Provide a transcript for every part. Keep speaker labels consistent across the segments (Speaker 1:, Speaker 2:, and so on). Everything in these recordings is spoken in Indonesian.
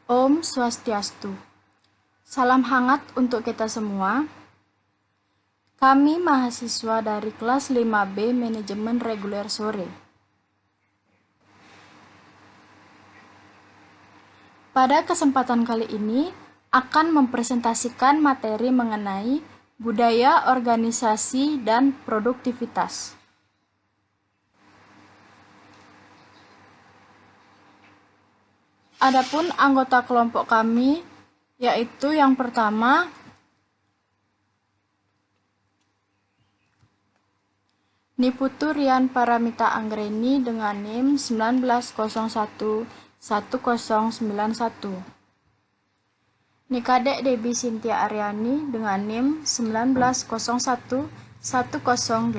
Speaker 1: Om Swastiastu. Salam hangat untuk kita semua. Kami mahasiswa dari kelas 5B Manajemen Reguler Sore. Pada kesempatan kali ini akan mempresentasikan materi mengenai budaya organisasi dan produktivitas. Adapun anggota kelompok kami yaitu yang pertama Niputu Rian Paramita Anggreni dengan NIM 19011091. Nikadek Debi Sintia Aryani dengan NIM 19011086.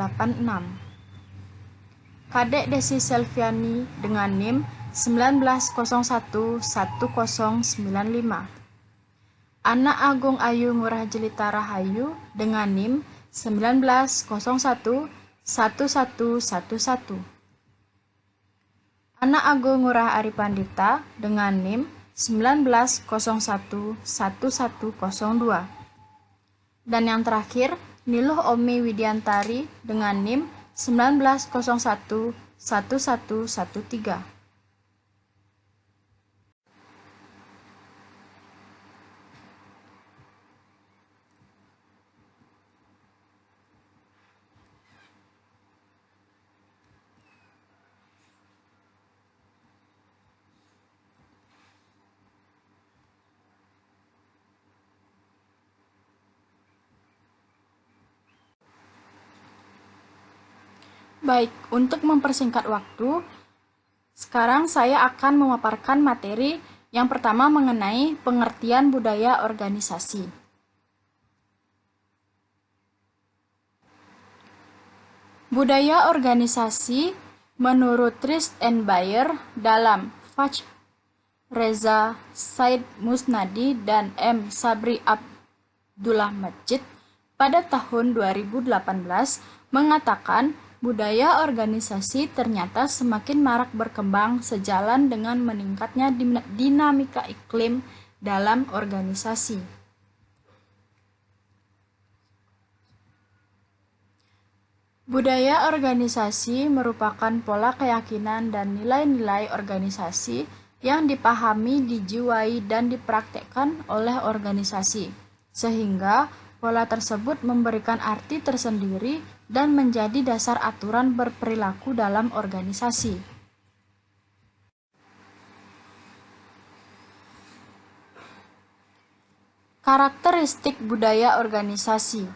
Speaker 1: Kadek Desi Selviani dengan NIM 19011095. Anak Agung Ayu Ngurah Jelita Rahayu dengan NIM 19011111. Anak Agung Ngurah Aripandita dengan NIM 19011102. Dan yang terakhir, Niluh Omi Widiantari dengan NIM 19011113. Baik, untuk mempersingkat waktu, sekarang saya akan memaparkan materi yang pertama mengenai pengertian budaya organisasi. Budaya organisasi menurut Trist and Bayer dalam Fach Reza Said Musnadi dan M. Sabri Abdullah Majid pada tahun 2018 mengatakan budaya organisasi ternyata semakin marak berkembang sejalan dengan meningkatnya dinamika iklim dalam organisasi. Budaya organisasi merupakan pola keyakinan dan nilai-nilai organisasi yang dipahami, dijiwai, dan dipraktekkan oleh organisasi, sehingga pola tersebut memberikan arti tersendiri dan menjadi dasar aturan berperilaku dalam organisasi. Karakteristik budaya organisasi.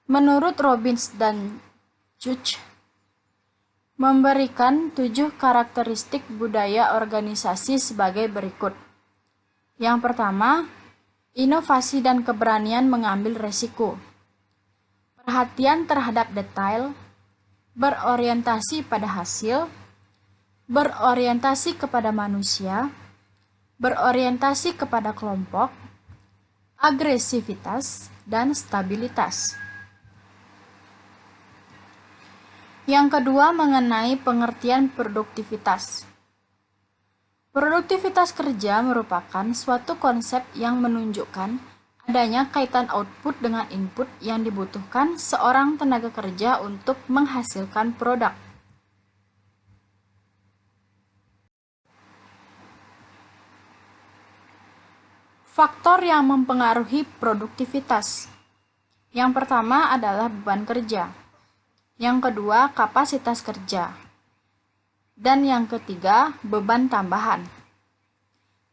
Speaker 1: Menurut Robbins dan Judge, memberikan 7 karakteristik budaya organisasi sebagai berikut. Yang pertama, inovasi dan keberanian mengambil resiko. Perhatian terhadap detail, berorientasi pada hasil, berorientasi kepada manusia, berorientasi kepada kelompok, agresivitas, dan stabilitas. Yang kedua mengenai pengertian produktivitas. Produktivitas kerja merupakan suatu konsep yang menunjukkan adanya kaitan output dengan input yang dibutuhkan seorang tenaga kerja untuk menghasilkan produk. Faktor yang mempengaruhi produktivitas. Yang pertama adalah beban kerja. Yang kedua, kapasitas kerja. Dan yang ketiga, beban tambahan.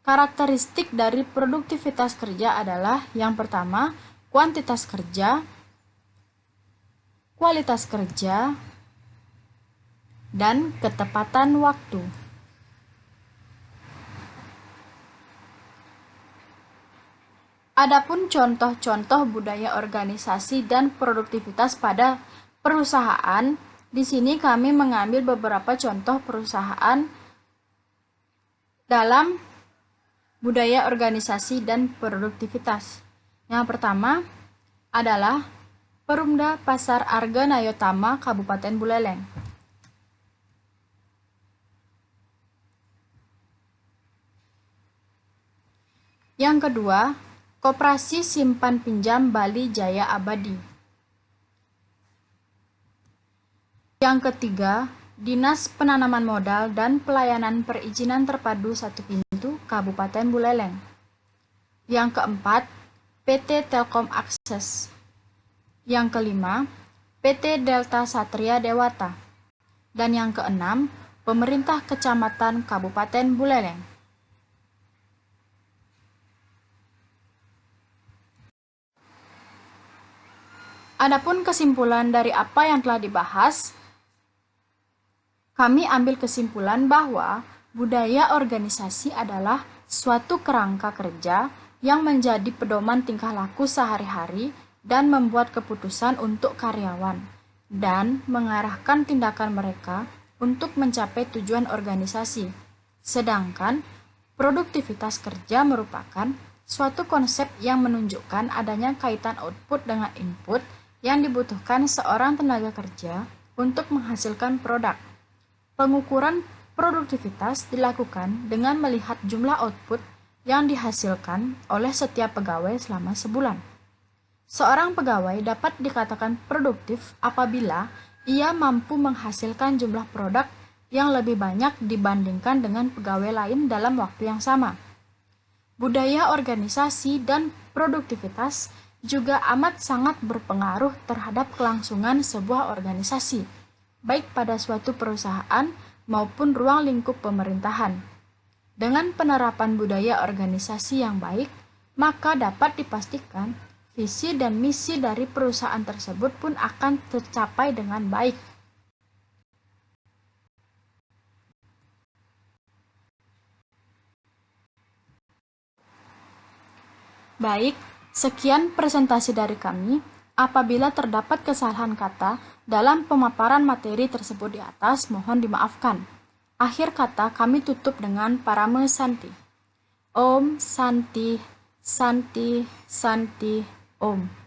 Speaker 1: Karakteristik dari produktivitas kerja adalah yang pertama, kuantitas kerja, kualitas kerja, dan ketepatan waktu. Adapun contoh-contoh budaya organisasi dan produktivitas pada perusahaan, di sini kami mengambil beberapa contoh perusahaan dalam budaya organisasi dan produktivitas. Yang pertama adalah Perumda Pasar Arga Nayotama, Kabupaten Buleleng. Yang kedua, Koperasi Simpan Pinjam Bali Jaya Abadi. Yang ketiga, Dinas Penanaman Modal dan Pelayanan Perizinan Terpadu Satu Pintu Kabupaten Buleleng. Yang keempat, PT Telkom Akses. Yang kelima, PT Delta Satria Dewata. Dan yang keenam, Pemerintah Kecamatan Kabupaten Buleleng. Adapun kesimpulan dari apa yang telah dibahas, kami ambil kesimpulan bahwa budaya organisasi adalah suatu kerangka kerja yang menjadi pedoman tingkah laku sehari-hari dan membuat keputusan untuk karyawan, dan mengarahkan tindakan mereka untuk mencapai tujuan organisasi. Sedangkan produktivitas kerja merupakan suatu konsep yang menunjukkan adanya kaitan output dengan input yang dibutuhkan seorang tenaga kerja untuk menghasilkan produk. Pengukuran produktivitas dilakukan dengan melihat jumlah output yang dihasilkan oleh setiap pegawai selama sebulan. Seorang pegawai dapat dikatakan produktif apabila ia mampu menghasilkan jumlah produk yang lebih banyak dibandingkan dengan pegawai lain dalam waktu yang sama. Budaya organisasi dan produktivitas juga amat sangat berpengaruh terhadap kelangsungan sebuah organisasi, baik pada suatu perusahaan maupun ruang lingkup pemerintahan. Dengan penerapan budaya organisasi yang baik, maka dapat dipastikan visi dan misi dari perusahaan tersebut pun akan tercapai dengan baik. Baik, sekian presentasi dari kami. Apabila terdapat kesalahan kata dalam pemaparan materi tersebut di atas, mohon dimaafkan. Akhir kata kami tutup dengan Parame Santi. Om Santi, Santi, Santi, Om.